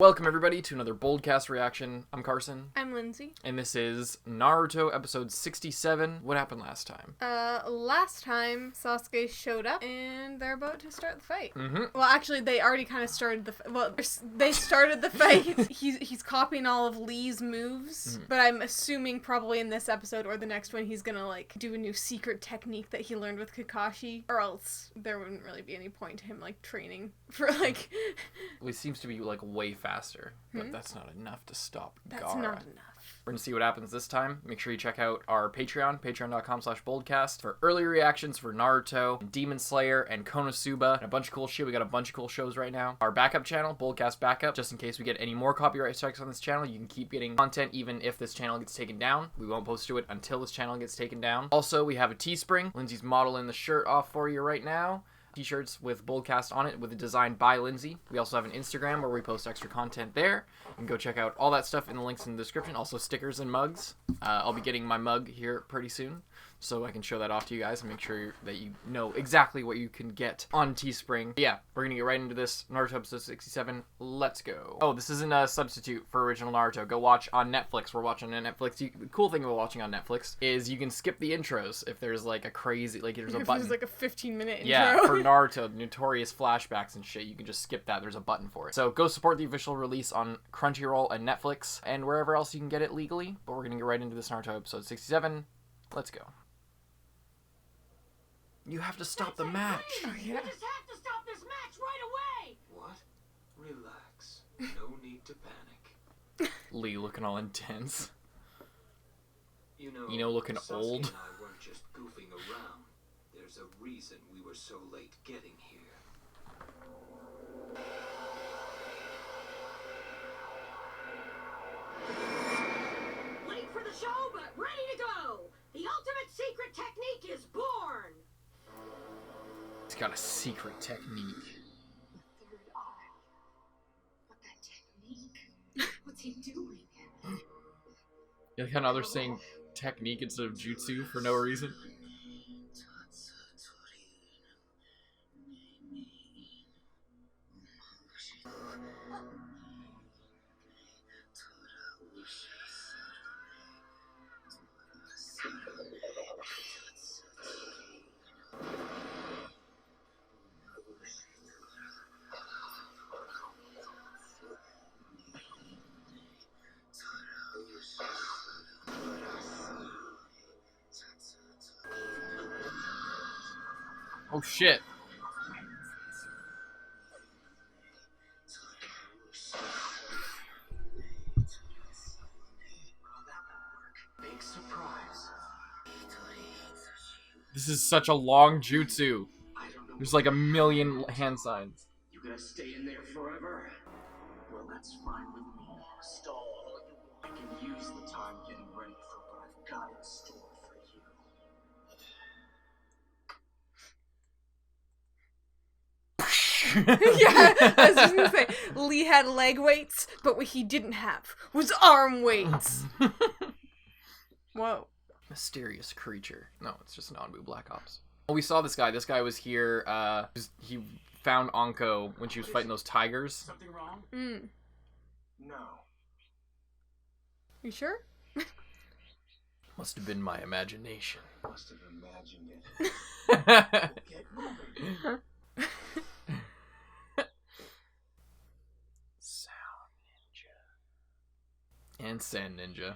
Welcome everybody to another Boldcast reaction. I'm Carson. I'm Lindsay. And this is Naruto episode 67. What happened last time? Last time Sasuke showed up and they're about to start the fight. Mm-hmm. Well, actually, they already kind of started they started the fight. He's copying all of Lee's moves, but I'm assuming probably in this episode or the next one he's gonna like do a new secret technique that he learned with Kakashi, or else there wouldn't really be any point to him like training for like. Well, he seems to be like way faster, but that's not enough to stop Gaara. That's not enough. We're gonna see what happens this time. Make sure you check out our Patreon, patreon.com/boldcast, for early reactions for Naruto, Demon Slayer, and Konosuba, and a bunch of cool shit. We got a bunch of cool shows right now. Our backup channel, Boldcast Backup, just in case we get any more copyright strikes on this channel, you can keep getting content even if this channel gets taken down. We won't post to it until this channel gets taken down. Also, we have a Teespring. Lindsay's modeling the shirt off for you right now. T-shirts with Boldcast on it with a design by Lindsay. We also have an Instagram where we post extra content there. You can go check out all that stuff in the links in the description. Also stickers and mugs. I'll be getting my mug here pretty soon, so I can show that off to you guys and make sure that you know exactly what you can get on Teespring. But yeah, we're gonna get right into this. Naruto episode 67. Let's go. Oh, this isn't a substitute for original Naruto. Go watch on Netflix. We're watching on Netflix. The cool thing about watching on Netflix is you can skip the intros if there's like a crazy, like there's a button. There's like a 15-minute intro. Yeah, for Naruto, notorious flashbacks and shit, you can just skip that. There's a button for it. So go support the official release on Crunchyroll and Netflix and wherever else you can get it legally. But we're gonna get right into this Naruto episode 67. Let's go. You have to stop the match. Oh, yeah. You just have to stop this match right away! What? Relax. No need to panic. Lee looking all intense. You know, looking Sasuke old. and I weren't just goofing around. There's a reason we were so late getting here. Late for the show, but ready to go! The ultimate secret technique is born! He's got a secret technique. Third eye. But that technique? What's he doing? You like how now they're saying technique instead of jutsu for no reason? Oh shit. Big surprise. This is such a long jutsu. I don't know. There's like a million hand signs. You gonna stay in there forever? Well, that's fine with me. Stall all you want. I can use the time getting ready for what I've got in store for you. Yeah, I was just gonna say, Lee had leg weights, but what he didn't have was arm weights. Whoa. Mysterious creature. No, it's just an Anbu Black Ops. Well, we saw this guy. This guy was here. He found Anko when she was fighting those tigers. Something wrong? No. You sure? Must have been my imagination. Must have imagined it. Get moving. Sound Ninja. And Sand Ninja.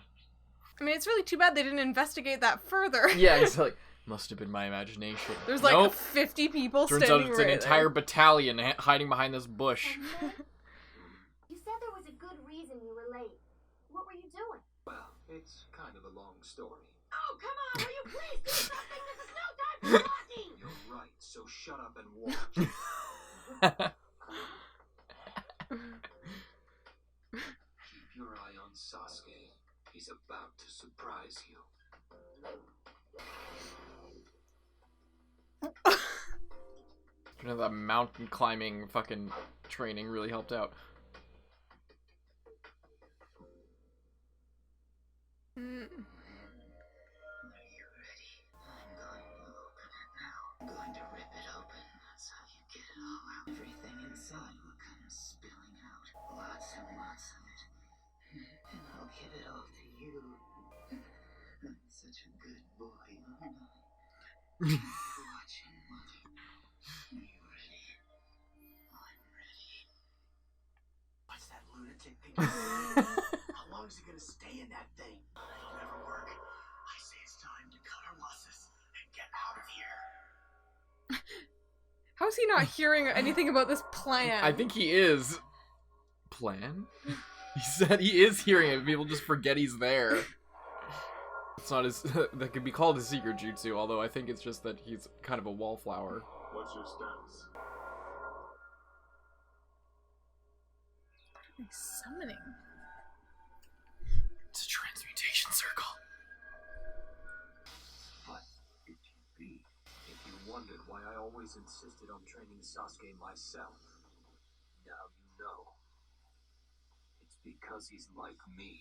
I mean, it's really too bad they didn't investigate that further. Yeah, it's like, must have been my imagination. There's like nope. 50 people Turns standing out it's right an entire there. battalion hiding behind this bush. You said there was a good reason you were late. What were you doing? Well, it's kind of a long story. Oh, come on, will you please do something? This is no time for talking! You're right, so shut up and watch. Keep your eye on Sasuke. He's about to surprise you. You know, that mountain climbing fucking training really helped out. Are you ready? I'm going to open it now. I'm going to rip it open. That's how you get it all out. Everything inside will come spilling out. Lots and What's that lunatic thing? How long is he gonna stay in that thing? It'll never work. I say it's time to cut our losses and get out of here. How is he not hearing anything about this plan? I think he is. Plan? He said he is hearing it. People just forget he's there. It's not his. That could be called his secret jutsu, although I think it's just that he's kind of a wallflower. What's your status? What are they summoning? It's a transmutation circle. But it can be. If you wondered why I always insisted on training Sasuke myself, now you know. It's because he's like me.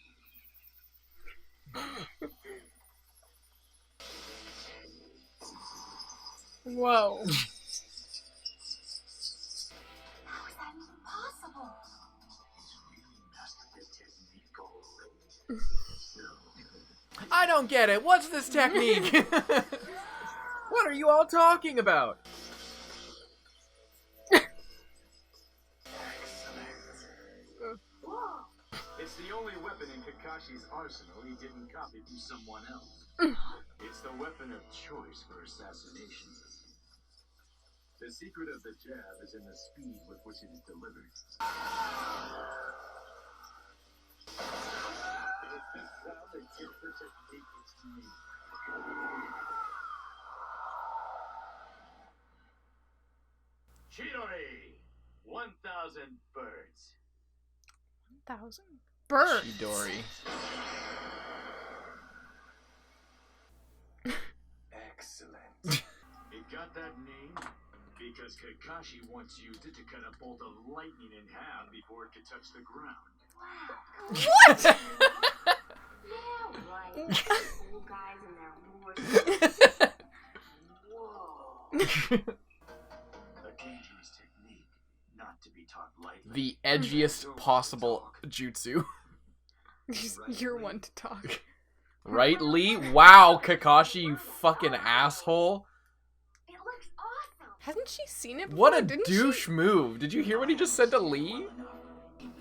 Whoa. How is that even possible? I don't get it. What's this technique? What are you all talking about? It's the only weapon in Kakashi's arsenal he didn't copy from someone else. It's the weapon of choice for assassination. The secret of the jab is in the speed with which it is delivered. It's the sound that gives the technique its meaning. Chidori! 1,000 birds. 1,000 birds. Chidori. Excellent. It got that name because Kakashi once used it to cut a bolt of lightning in half before it could touch the ground. What? Yeah, right. Old guys and their wars. Whoa. A dangerous technique, not to be taught lightly. The edgiest possible jutsu. You're one to talk. Right, Lee? Wow, Kakashi, you fucking asshole. It looks awesome. Hasn't she seen it before? What a Didn't douche move. Did you hear what he just said to Lee?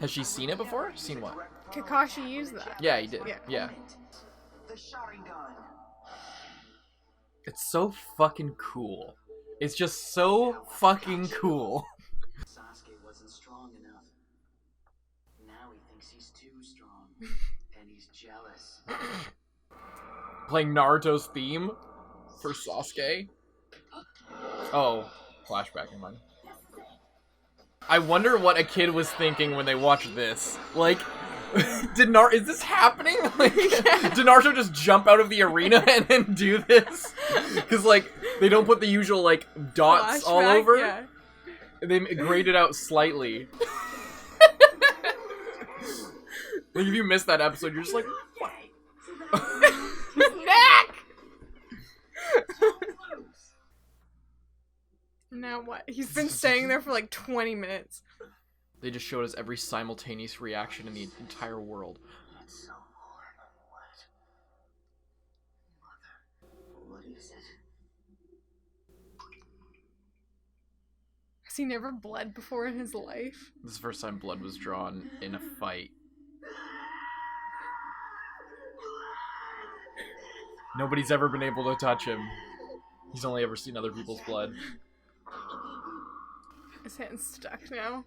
Has she seen it before? Seen what? Kakashi used that. Yeah, he did. Yeah. Yeah. The Sharingan. It's so fucking cool. It's just so fucking cool. Sasuke wasn't strong enough. Now he thinks he's too strong. And he's jealous. Playing Naruto's theme for Sasuke. Oh, flashback in mind. I wonder what a kid was thinking when they watched this. Like, is this happening? Like, did Naruto just jump out of the arena and then do this? Because, like, they don't put the usual, like, dots all Flashback, over. yeah. They grayed it out slightly. Like, if you missed that episode, you're just like, what? Neck! Now what? He's been staying there for like 20 minutes. They just showed us every simultaneous reaction in the entire world. It's so warm and wet. Mother, what is it? Has he never bled before in his life? This is the first time blood was drawn in a fight. Nobody's ever been able to touch him. He's only ever seen other people's blood. His hand's stuck now.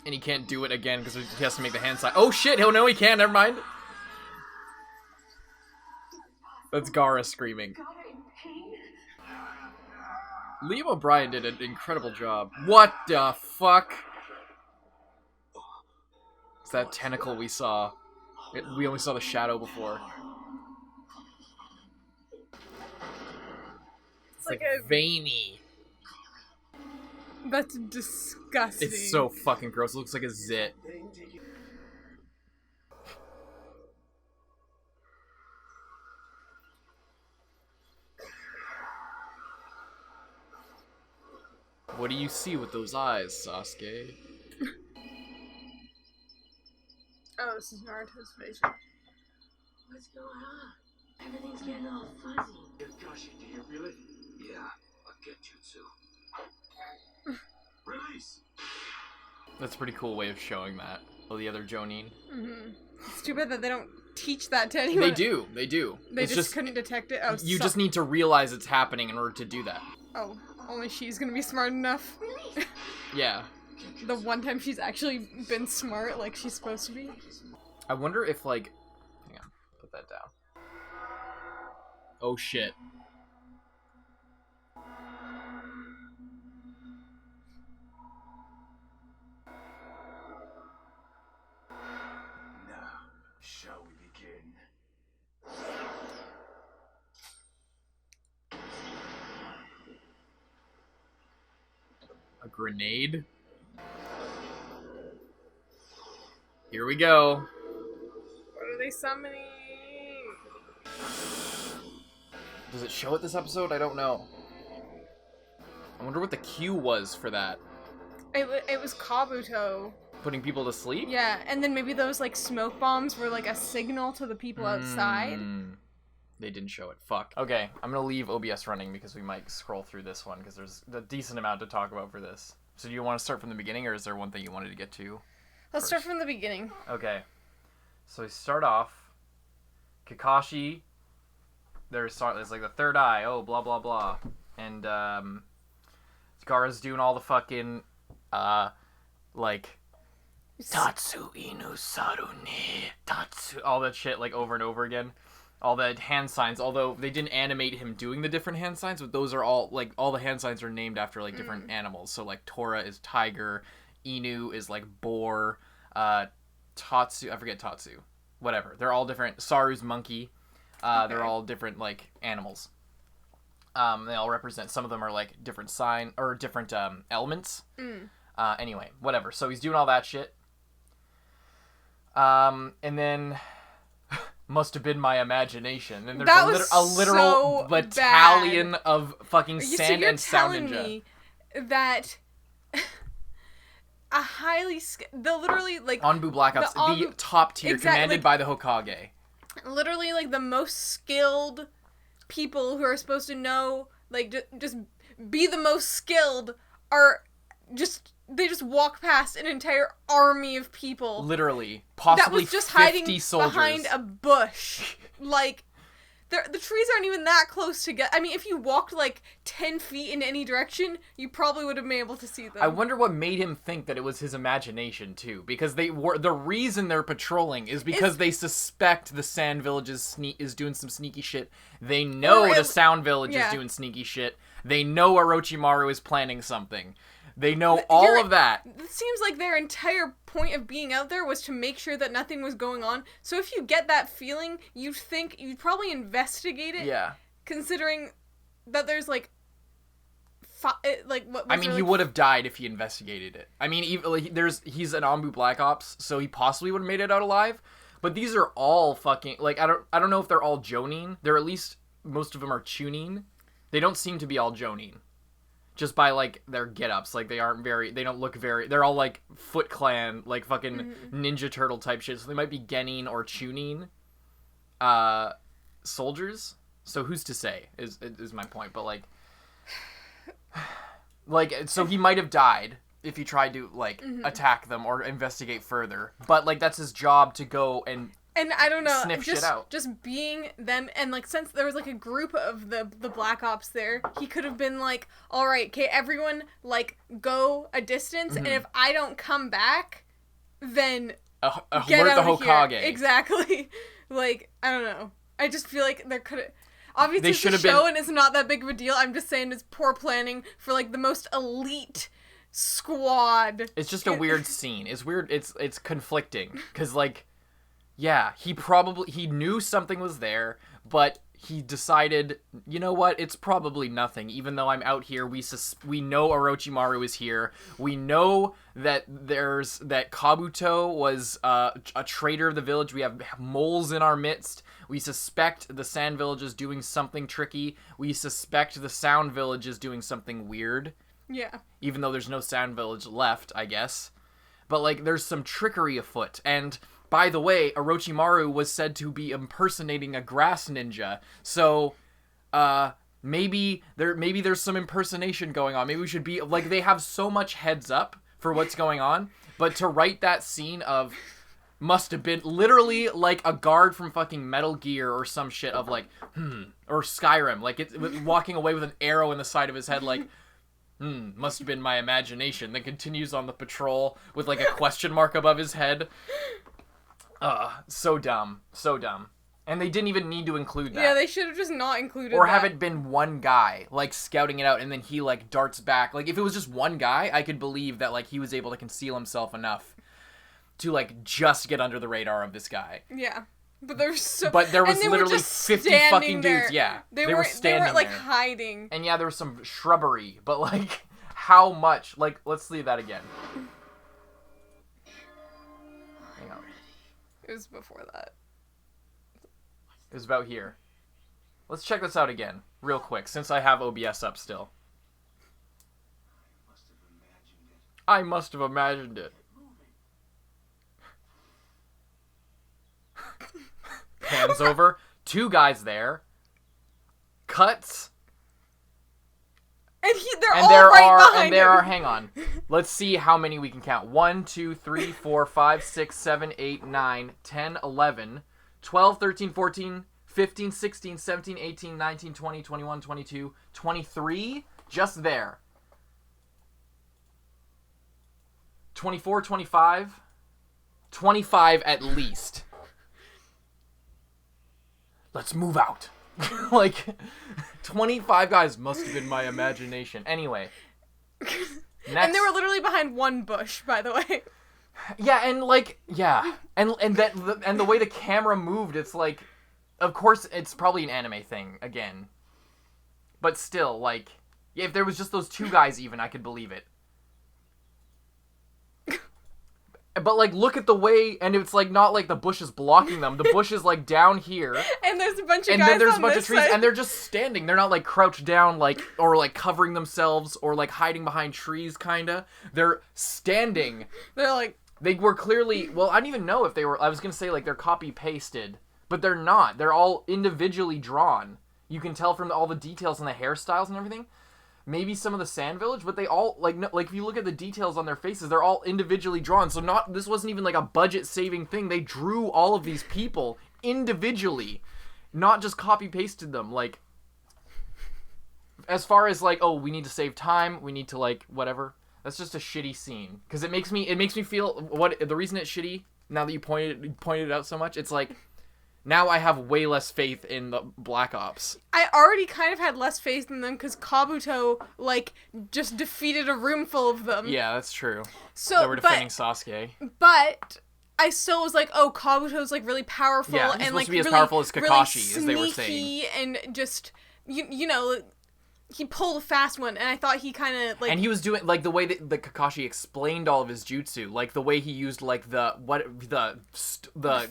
And he can't do it again because he has to make the hand sign. Oh shit! Oh no, he can't. Never mind. That's Gaara screaming. Liam O'Brien did an incredible job. What the fuck? It's that tentacle we saw. We only saw the shadow before. It's like veiny. That's disgusting. It's so fucking gross. It looks like a zit. What do you see with those eyes, Sasuke? Oh, this is Naruto's vision. What's going on? Everything's getting all fuzzy. Kakashi, do you feel it? Yeah, a genjutsu. Release! That's a pretty cool way of showing that. Oh, the other Jonin. Mm-hmm. It's too bad that they don't teach that to anyone. They do. They They just couldn't detect it. Oh, You just need to realize it's happening in order to do that. Oh, only she's gonna be smart enough. Yeah. The one time she's actually been smart like she's supposed to be. I wonder if, like... Hang on. Put that down. Oh, shit. Now, shall we begin? A grenade? Here we go. What are they summoning? Does it show it this episode? I don't know. I wonder what the cue was for that. It was Kabuto. Putting people to sleep? Yeah, and then maybe those like smoke bombs were like a signal to the people outside. They didn't show it. Fuck. Okay, I'm gonna leave OBS running because we might scroll through this one because there's a decent amount to talk about for this. So do you want to start from the beginning, or is there one thing you wanted to get to? Let's start from the beginning. Okay. So we start off. Kakashi. There's like the third eye. Oh, blah blah blah. And Gaara's doing all the fucking like Tatsu inu saru ne Tatsu, all that shit like over and over again. All the hand signs, although they didn't animate him doing the different hand signs, but those are all like all the hand signs are named after like different animals. So like Tora is tiger, Inu is like boar, Tatsu, I forget Tatsu. Whatever. They're all different. Saru's monkey. They're all different like animals. They all represent, some of them are like different sign or different elements. Anyway, whatever. So he's doing all that shit. And then must have been my imagination. And there's a literal so battalion bad. of fucking sand and sound ninja. You're telling me that a highly the literally like Anbu Black Ops, the top tier, commanded like, by the Hokage. Literally like the most skilled people who are supposed to know, like just be the most skilled, are just they just walk past an entire army of people. Literally, possibly that was just 50 hiding soldiers behind a bush. Like, the trees aren't even that close together. I mean, if you walked like 10 feet in any direction, you probably would have been able to see them. I wonder what made him think that it was his imagination too, because the reason they're patrolling is because they suspect the Sand Village is doing some sneaky shit. They know the Sound Village is doing sneaky shit. They know Orochimaru is planning something. They know all of that. It seems like their entire point of being out there was to make sure that nothing was going on. So if you get that feeling, you'd probably investigate it. Yeah. Considering that there's like, what? I mean, he would have died if he investigated it. I mean, he's an Anbu Black Ops, so he possibly would have made it out alive. But these are all fucking like I don't know if they're all Jonin. They're at least most of them are Chunin. They don't seem to be all Jonin. Just by, like, their get-ups. Like, they don't look very... They're all, like, Foot Clan, like, fucking Ninja Turtle type shit. So they might be Genin or Chunin soldiers. So who's to say, is my point. But, like... Like, so he might have died if he tried to, like, attack them or investigate further. But, like, that's his job to go and I don't know, sniff shit out. Just being them, and like since there was like a group of the Black Ops there, he could have been like, all right, okay, everyone like go a distance, and if I don't come back, then get alert out the of Hokage. Here. Exactly. Like, I don't know. I just feel like there could have. Obviously, it's a have show and it's not that big of a deal. I'm just saying it's poor planning for like the most elite squad. It's just a weird scene. It's weird. It's conflicting because like. Yeah, he knew something was there, but he decided, you know what, it's probably nothing. Even though I'm out here, we know Orochimaru is here. We know that that Kabuto was a traitor of the village. We have moles in our midst. We suspect the Sand Village is doing something tricky. We suspect the Sound Village is doing something weird. Yeah. Even though there's no Sound Village left, I guess. But, like, there's some trickery afoot, and... By the way, Orochimaru was said to be impersonating a grass ninja, so, maybe there's some impersonation going on. Maybe we should be like, they have so much heads up for what's going on, but to write that scene of must have been literally like a guard from fucking Metal Gear or some shit of like, or Skyrim, like it's walking away with an arrow in the side of his head, like, must have been my imagination. Then continues on the patrol with like a question mark above his head. So dumb. So dumb. And they didn't even need to include that. Yeah, they should have just not included or that. have it been one guy, like, scouting it out, and then he, like, darts back. Like, if it was just one guy, I could believe that, like, he was able to conceal himself enough to, like, just get under the radar of this guy. Yeah. But there was literally 50 fucking there. dudes, yeah. They were standing weren't, like, there. hiding. And yeah, there was some shrubbery, but, like, how much? Like, let's see that again. Hang on. It was before that. It was about here. Let's check this out again, real quick, since I have OBS up still. I must have imagined it. Pans over. 2 guys there. Cuts. And they're all right behind him. Hang on. Let's see how many we can count. 1, 2, 3, 4, 5, 6, 7, 8, 9, 10, 11, 12, 13, 14, 15, 16, 17, 18, 19, 20, 21, 22, 23. Just there. 24, 25. 25 at least. Let's move out. Like, 25 guys must have been my imagination. Anyway. Next. And they were literally behind one bush, by the way. Yeah, and like, yeah. And the way the camera moved, it's like, of course it's probably an anime thing, again. But still, like, if there was just those 2 guys even, I could believe it. But, like, look at the way, and it's, like, not like the bush is blocking them. The bush is, like, down here. And there's a bunch of guys on this side. And then there's a bunch of trees, and they're just standing. They're not, like, crouched down, like, or, like, covering themselves, or, like, hiding behind trees, kinda. They're standing. They're, like... They were clearly... Well, I don't even know if they were... I was gonna say, like, they're copy-pasted. But they're not. They're all individually drawn. You can tell from all the details and the hairstyles and everything. Maybe some of the Sand Village, but they all, like, no, like, if you look at the details on their faces, they're all individually drawn. So this wasn't even, like, a budget-saving thing. They drew all of these people individually, not just copy-pasted them. Like, as far as, like, oh, we need to save time, we need to, like, whatever. That's just a shitty scene. Because it makes me feel, the reason it's shitty, now that you pointed it out so much, it's like, now I have way less faith in the Black Ops. I already kind of had less faith in them because Kabuto, like, just defeated a room full of them. Yeah, that's true. So, they were defending Sasuke. But I still was like, oh, Kabuto's, like, really powerful. Yeah, he's and supposed like to be as really, powerful as Kakashi, really as they were saying. And just, you know, he pulled a fast one, and I thought he kind of, like... And he was doing, like, the way that the Kakashi explained all of his jutsu, like, the way he used, like, the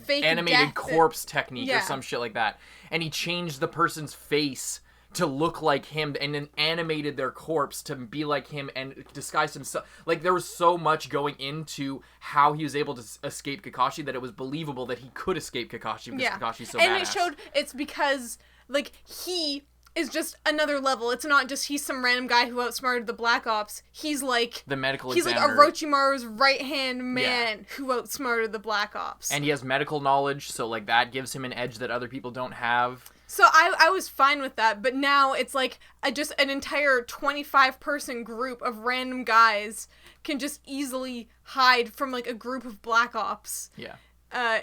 animated corpse technique or some shit like that. And he changed the person's face to look like him, and then animated their corpse to be like him, and disguised himself. Like, there was so much going into how he was able to escape Kakashi that it was believable that he could escape Kakashi because Kakashi's so badass. And it showed it's because, like, he... is just another level. It's not just he's some random guy who outsmarted the Black Ops. He's like... the medical examiner. He's like Orochimaru's right-hand man who outsmarted the Black Ops. And he has medical knowledge, so, like, that gives him an edge that other people don't have. So I was fine with that, but now it's like just an entire 25-person group of random guys can just easily hide from, like, a group of Black Ops. Yeah.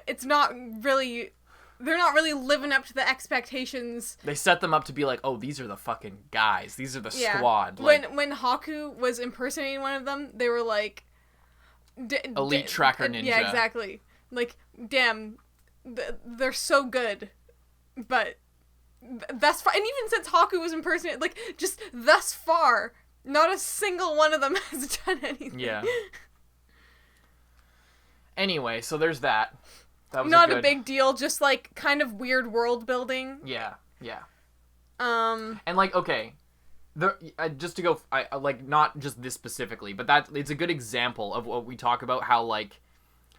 It's not really... They're not really living up to the expectations. They set them up to be like, oh, these are the fucking guys. These are the squad. Like, when Haku was impersonating one of them, they were like... Elite Tracker Ninja. Yeah, exactly. Like, damn, they're so good. But thus far... And even since Haku was impersonating, like, just thus far, not a single one of them has done anything. Yeah. Anyway, so there's that. That was not a big deal, just, like, kind of weird world building. Yeah, yeah. And, like, okay, just to go, like, not just this specifically, but it's a good example of what we talk about, how, like,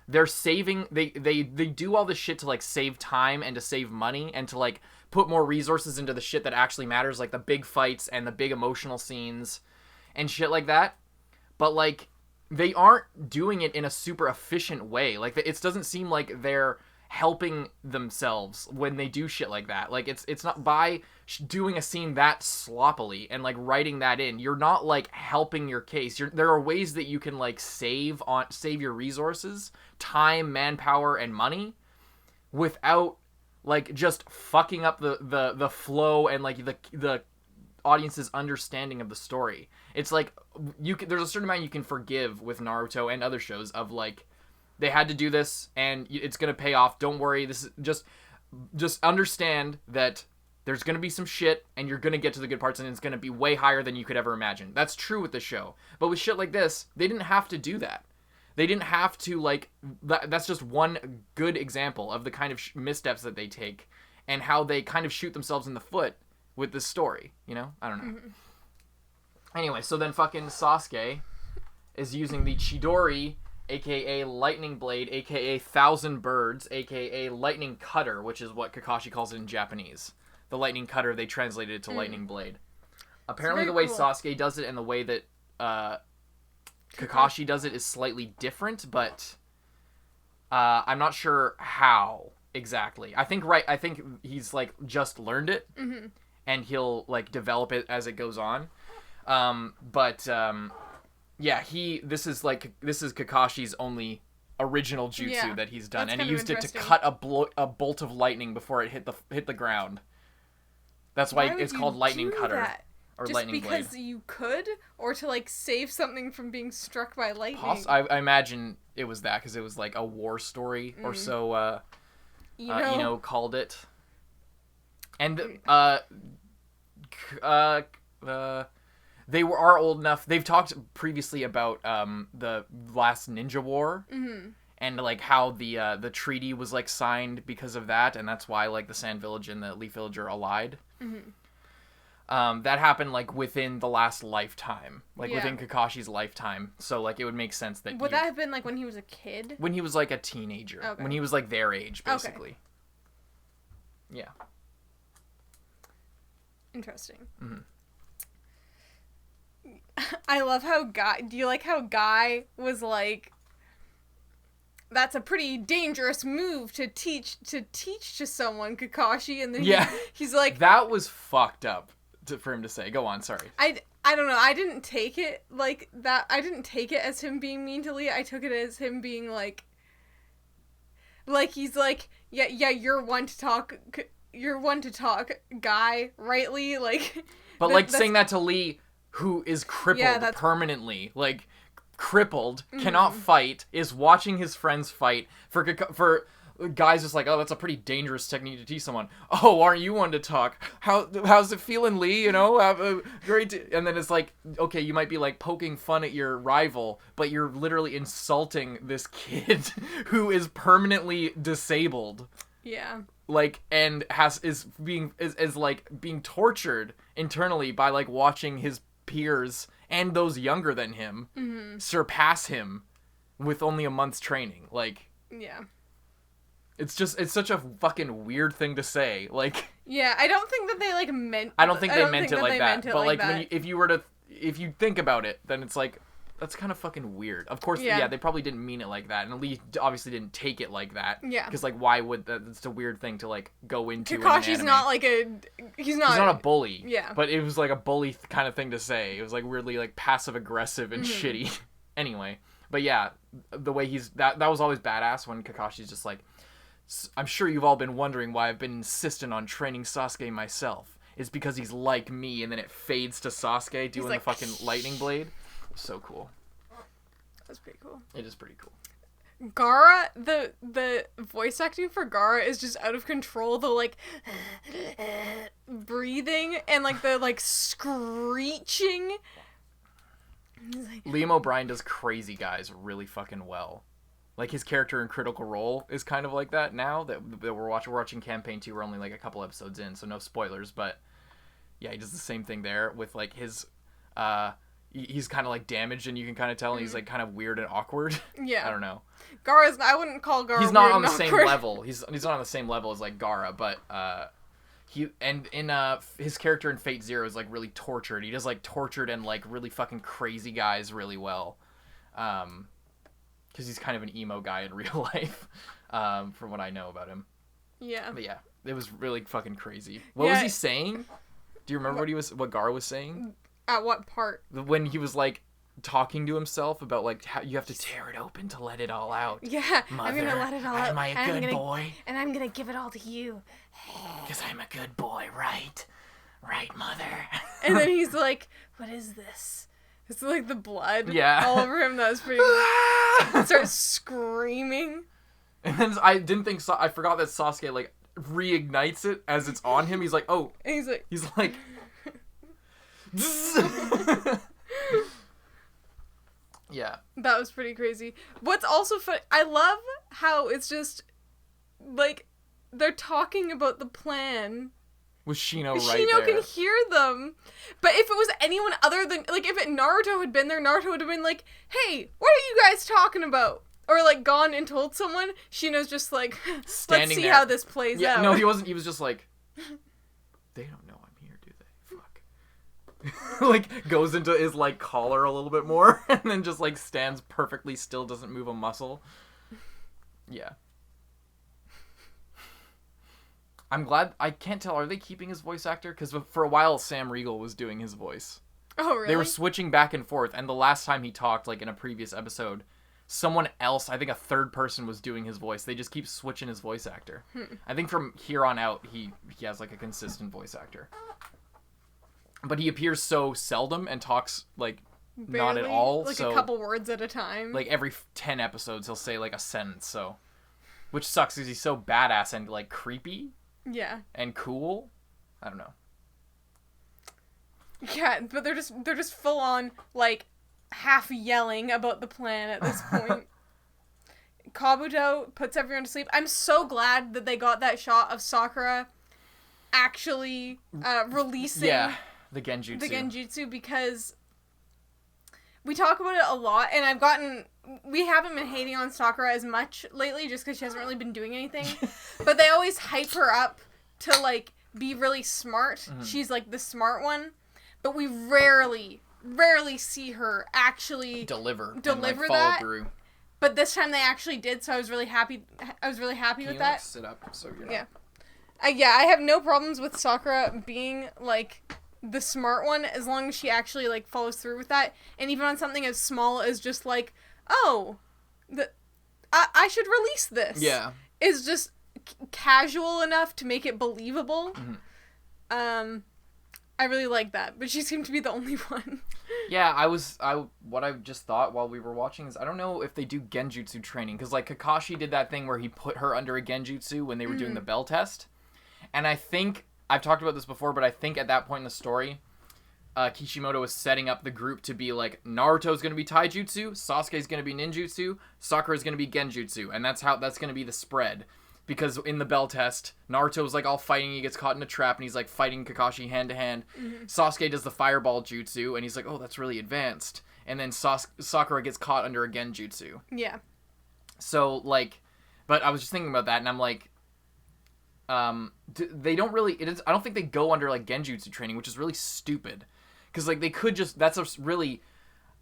they're saving, they do all this shit to like save time and to save money and to like put more resources into the shit that actually matters, like the big fights and the big emotional scenes and shit like that. But like they aren't doing it in a super efficient way. Like it doesn't seem like they're helping themselves when they do shit like that. Like it's not by doing a scene that sloppily and like writing that in, you're not like helping your case. There are ways that you can like save your resources, time, manpower, and money without like just fucking up the flow and like the audience's understanding of the story. It's like there's a certain amount you can forgive with Naruto and other shows of like, they had to do this and it's going to pay off. Don't worry. This is just understand that there's going to be some shit and you're going to get to the good parts and it's going to be way higher than you could ever imagine. That's true with the show. But with shit like this, they didn't have to do that. They didn't have to like, that's just one good example of the kind of missteps that they take and how they kind of shoot themselves in the foot with this story, you know? I don't know. Mm-hmm. Anyway, so then fucking Sasuke is using the Chidori, aka Lightning Blade, aka Thousand Birds, aka Lightning Cutter, which is what Kakashi calls it in Japanese. The Lightning Cutter, they translated it to Lightning Blade. Apparently the way Sasuke does it and the way that Kakashi does it is slightly different, but I'm not sure how exactly. I think he's like just learned it, and he'll like develop it as it goes on. Yeah, this is Kakashi's only original jutsu that he's done, and he used it to cut a bolt of lightning before it hit the ground. That's why it's called Lightning Cutter or just Lightning Blade. Just because you could, or to like save something from being struck by lightning. I imagine it was that because it was like a war story or so. Called it. And they are old enough. They've talked previously about the last Ninja War, and like how the treaty was like signed because of that, and that's why like the Sand Village and the Leaf Village are allied. That happened like within the last lifetime, within Kakashi's lifetime. So like it would make sense that would that have been like when he was a kid? When he was like a teenager, when he was like their age, basically. Okay. Yeah. Interesting. I love how do you like how Guy was like, that's a pretty dangerous move to teach to someone, Kakashi, and then he's like, that was fucked up for him to say. Go on, sorry. I don't know. I didn't take it like that. I didn't take it as him being mean to Lee. I took it as him being like he's like, yeah, you're one to talk, Guy, rightly, like. But like saying that to Lee, who is crippled permanently, like crippled, cannot fight, is watching his friends fight. For guys just like, oh, that's a pretty dangerous technique to teach someone. Oh, aren't you one to talk? How's it feeling, Lee? You know, have a great. And then it's like, okay, you might be like poking fun at your rival, but you're literally insulting this kid who is permanently disabled. Yeah. Like, and is being tortured internally by like watching his peers and those younger than him surpass him with only a month's training. Like, yeah, it's such a fucking weird thing to say. Like, yeah, I don't think that they like meant. I don't think they meant it like that. But like when if you think about it, then it's like, that's kind of fucking weird. Of course, yeah, they probably didn't mean it like that, and Lee obviously didn't take it like that. Yeah, because like, why would that? It's a weird thing to like go into. Kakashi's not like he's not a bully. Yeah, but it was like a bully kind of thing to say. It was like weirdly like passive aggressive and shitty. Anyway, but yeah, the way that was always badass when Kakashi's just like, I'm sure you've all been wondering why I've been insistent on training Sasuke myself. It's because he's like me, and then it fades to Sasuke doing the fucking lightning blade. So cool. That's pretty cool. It is pretty cool. Gaara, the voice acting for Gaara is just out of control. The like breathing and like the like screeching. Liam O'Brien does crazy guys really fucking well. Like his character in Critical Role is kind of like that now that we're watching Campaign 2. We're only like a couple episodes in, so no spoilers. But yeah, he does the same thing there with like his he's kind of like damaged, and you can kind of tell he's like kind of weird and awkward. Yeah. I don't know. I wouldn't call Gara He's not weird on the and same awkward. level. He's not on the same level as like Gara, but his character in Fate Zero is like really tortured. He does like tortured and like really fucking crazy guys really well. Because he's kind of an emo guy in real life, from what I know about him. Yeah. But yeah, it was really fucking crazy. What was he saying? Do you remember what Gara was saying? At what part? When he was like talking to himself about like how you have to tear it open to let it all out. Yeah, Mother, I'm gonna let it all out. am I a good boy? And I'm gonna give it all to you. Because I'm a good boy, right? Right, mother. And then he's like, what is this? It's like the blood all over him. That was pretty good. Starts screaming. And then I forgot that Sasuke like reignites it as it's on him. He's like, oh. And he's like yeah. That was pretty crazy. What's also fun, I love how it's just like they're talking about the plan. With Shino right Shino there. can hear them. But if it was anyone other than, like, if Naruto had been there, Naruto would have been like, hey, what are you guys talking about? Or, like, gone and told someone. Shino's just like, let's see how this plays out. No, he wasn't. He was just like, they don't know I'm here, do they? Fuck. Like, goes into his, like, collar a little bit more. And then just, like, stands perfectly still, doesn't move a muscle. Yeah. I'm glad. I can't tell. Are they keeping his voice actor? Because for a while, Sam Riegel was doing his voice. Oh, really? They were switching back and forth. And the last time he talked, like in a previous episode, someone else, I think a third person, was doing his voice. They just keep switching his voice actor. I think from here on out, he has like a consistent voice actor. But he appears so seldom and talks like Barely, not at all. Like so, a couple words at a time. Like every 10 episodes, he'll say like a sentence. So, which sucks because he's so badass and like creepy. Yeah. And cool. I don't know. Yeah, but they're just full on like half yelling about the plan at this point. Kabuto puts everyone to sleep. I'm so glad that they got that shot of Sakura actually releasing the Genjutsu. The Genjutsu, because we talk about it a lot, and we haven't been hating on Sakura as much lately just because she hasn't really been doing anything. But they always hype her up to, like, be really smart. Mm-hmm. She's, like, the smart one. But we rarely see her actually deliver and, like, follow that. Through. But this time they actually did, so I was really happy. With that. Like, sit up so you're not... I have no problems with Sakura being, like, the smart one, as long as she actually, like, follows through with that. And even on something as small as just, like, oh, I should release this. Yeah. Is just casual enough to make it believable. Mm-hmm. I really like that, but she seemed to be the only one. Yeah, what I just thought while we were watching is I don't know if they do Genjutsu training, because like Kakashi did that thing where he put her under a Genjutsu when they were doing the bell test, and I think I've talked about this before, but I think at that point in the story, Kishimoto was setting up the group to be like, Naruto's gonna be Taijutsu, Sasuke's gonna be Ninjutsu, Sakura's gonna be Genjutsu, and that's gonna be the spread. Because in the bell test, Naruto's like all fighting, he gets caught in a trap, and he's like fighting Kakashi hand to hand. Sasuke does the fireball jutsu, and he's like, oh, that's really advanced. And then Sakura gets caught under a Genjutsu. Yeah. So, like, but I was just thinking about that, and I'm like, they don't really, I don't think they go under like Genjutsu training, which is really stupid. Because like they could just, that's a really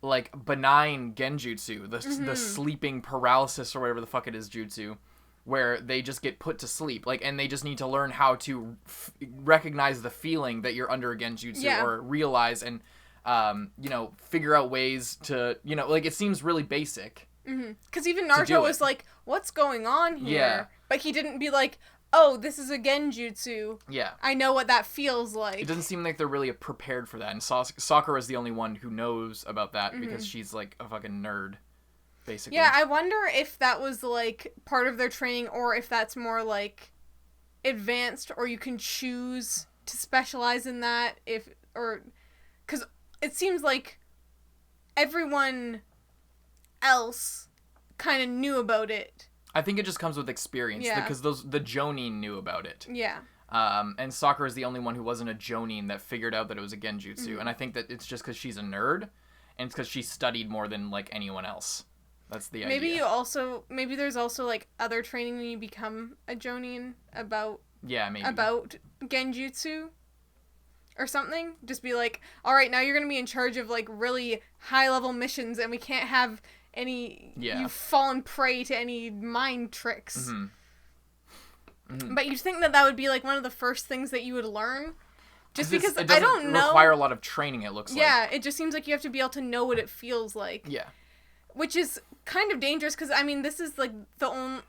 like benign Genjutsu, the sleeping paralysis or whatever the fuck it is jutsu, where they just get put to sleep, like, and they just need to learn how to recognize the feeling that you're under a Genjutsu, or realize and, figure out ways to, like, it seems really basic. Because even Naruto was like, what's going on here? Yeah. But he didn't be like, oh, this is a Genjutsu. Yeah. I know what that feels like. It doesn't seem like they're really prepared for that, and Sakura is the only one who knows about that, because she's, like, a fucking nerd. Basically. Yeah, I wonder if that was, like, part of their training, or if that's more, like, advanced, or you can choose to specialize in that, because it seems like everyone else kind of knew about it. I think it just comes with experience, because the Jonin knew about it. Yeah. And Sakura is the only one who wasn't a Jonin that figured out that it was a Genjutsu, and I think that it's just because she's a nerd. and it's because she studied more than like anyone else. That's the idea. Maybe there's also like other training when you become a Jonin about maybe about genjutsu or something. Just be like, all right, now you're gonna be in charge of like really high level missions, and we can't have any you've fallen prey to any mind tricks. But you'd think that would be like one of the first things that you would learn, just because it I don't know. Require a lot of training. It looks like. Yeah, it just seems like you have to be able to know what it feels like. Yeah. Which is kind of dangerous because, I mean, this is, like, the only...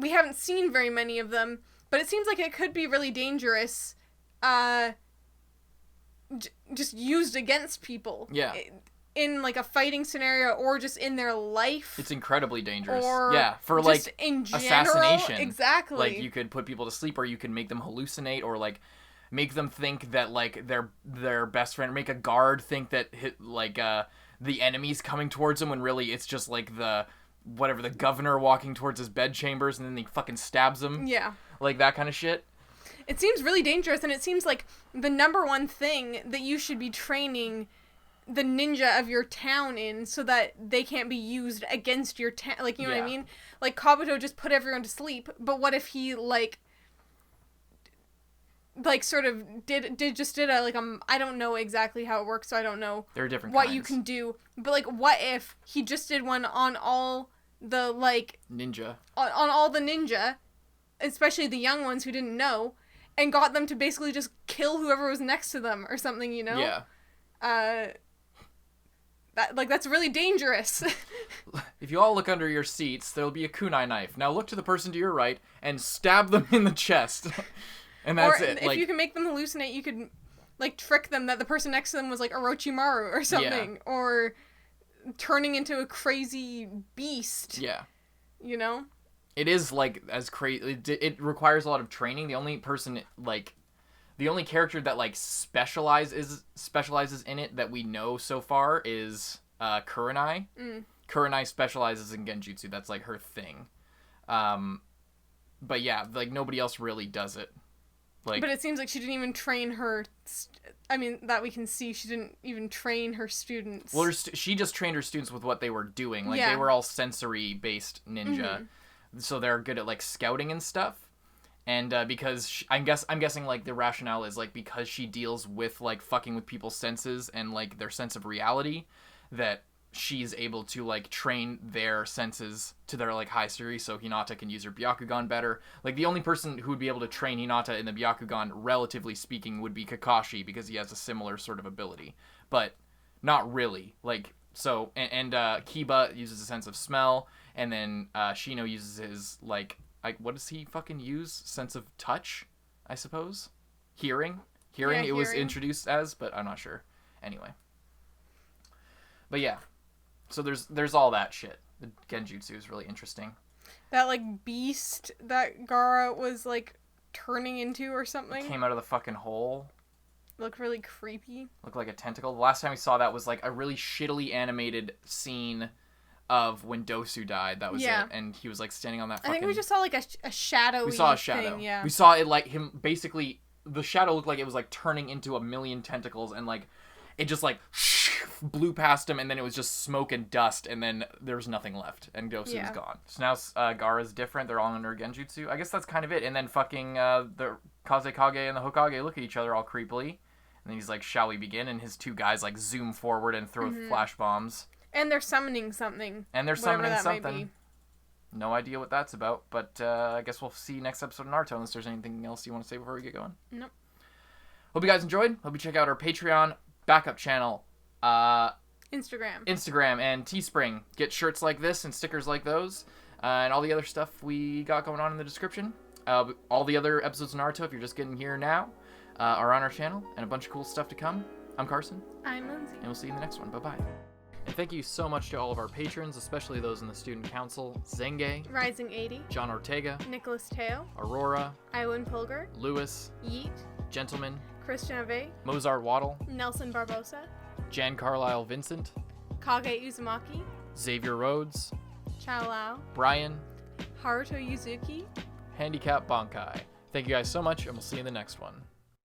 We haven't seen very many of them, but it seems like it could be really dangerous, just used against people. Yeah. In, like, a fighting scenario or just in their life. It's incredibly dangerous. Or for, just like, in general, assassination. Exactly. Like, you could put people to sleep, or you could make them hallucinate, or, like, make them think that, like, their best friend, or make a guard think that, the enemy's coming towards him when really it's just like the governor walking towards his bedchambers, and then he fucking stabs him. Yeah. Like that kind of shit. It seems really dangerous, and it seems like the number one thing that you should be training the ninja of your town in so that they can't be used against your town. Like, you know what I mean? Like, Kabuto just put everyone to sleep, but what if he, like sort of did a I don't know exactly how it works, so I don't know there are different what kinds. You can do, but like what if he just did one on all the like ninja on all the ninja, especially the young ones who didn't know, and got them to basically just kill whoever was next to them or something, you know? Yeah. That's really dangerous. If you all look under your seats, there'll be a kunai knife. Now look to the person to your right and stab them in the chest. And that's it. If you can make them hallucinate, you could, like, trick them that the person next to them was, like, Orochimaru or something. Yeah. Or turning into a crazy beast. Yeah. You know? It is, like, as crazy... It requires a lot of training. The only person, like... The only character that, like, specializes in it that we know so far is Kurenai. Kurenai specializes in genjutsu. That's, like, her thing. But, yeah, like, nobody else really does it. Like, but it seems like she didn't even train her... that we can see, she didn't even train her students. Well, she just trained her students with what they were doing. Like, they were all sensory-based ninja. So they're good at, like, scouting and stuff. And because... I'm guessing, like, the rationale is, like, because she deals with, like, fucking with people's senses and, like, their sense of reality, that she's able to, like, train their senses to their, like, high degree so Hinata can use her Byakugan better. Like, the only person who would be able to train Hinata in the Byakugan, relatively speaking, would be Kakashi, because he has a similar sort of ability. But not really. Like, so... And Kiba uses a sense of smell, and then Shino uses his, like... what does he fucking use? Sense of touch, I suppose? Hearing? Hearing it was introduced as, but I'm not sure. Anyway. But yeah. So there's all that shit. The genjutsu is really interesting. That, like, beast that Gaara was, like, turning into or something. It came out of the fucking hole. Looked really creepy. Looked like a tentacle. The last time we saw that was, like, a really shittily animated scene of when Dosu died. That was it. And he was, like, standing on that fucking... I think we just saw, like, a shadowy We saw a shadow. Thing, yeah. We saw it, like, him basically... The shadow looked like it was, like, turning into a million tentacles, and, like, it just, like, blew past him, and then it was just smoke and dust, and then there was nothing left, and Dosu was gone. So now Gaara's different. They're all under genjutsu. I guess that's kind of it. And then fucking the Kazekage and the Hokage look at each other all creepily, and then he's like, shall we begin? And his two guys, like, zoom forward and throw flash bombs. And they're summoning something. No idea what that's about, but I guess we'll see next episode of Naruto unless there's anything else you want to say before we get going. Nope. Hope you guys enjoyed. Hope you check out our Patreon backup channel, Instagram, and Teespring. Get shirts like this and stickers like those, and all the other stuff we got going on in the description. All the other episodes of Naruto, if you're just getting here now, are on our channel, and a bunch of cool stuff to come. I'm Carson. I'm Lindsay. And we'll see you in the next one. Bye-bye. And thank you so much to all of our patrons, especially those in the Student Council: Zenge, Rising 80, John Ortega, Nicholas Teo, Aurora, Iwan Pulgar, Lewis, Yeet, Gentleman, Christian Ave, Mozart Waddle, Nelson Barbosa, Jan Carlisle Vincent, Kage Uzumaki, Xavier Rhodes, Chao Lao, Brian, Haruto Yuzuki, Handicap Bankai. Thank you guys so much, and we'll see you in the next one.